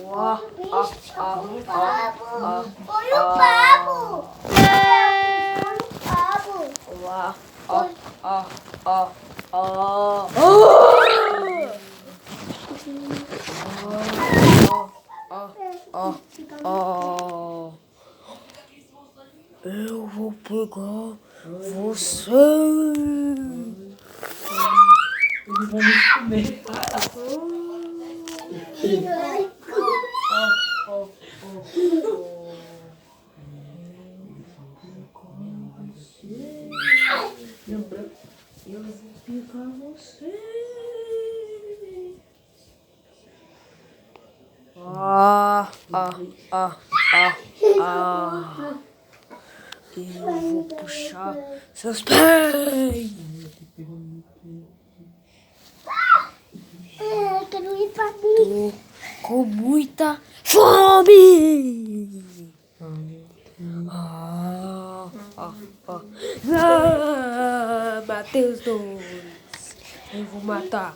Olha o pabo! Olha o pabo! Eu vou pegar você. Eles vão me comer. Lembra? Eu vou pegar você. Eu vou puxar seus pés. Eu quero ir pra mim. Tô com muita fome. Matei os dois. Eu vou matar.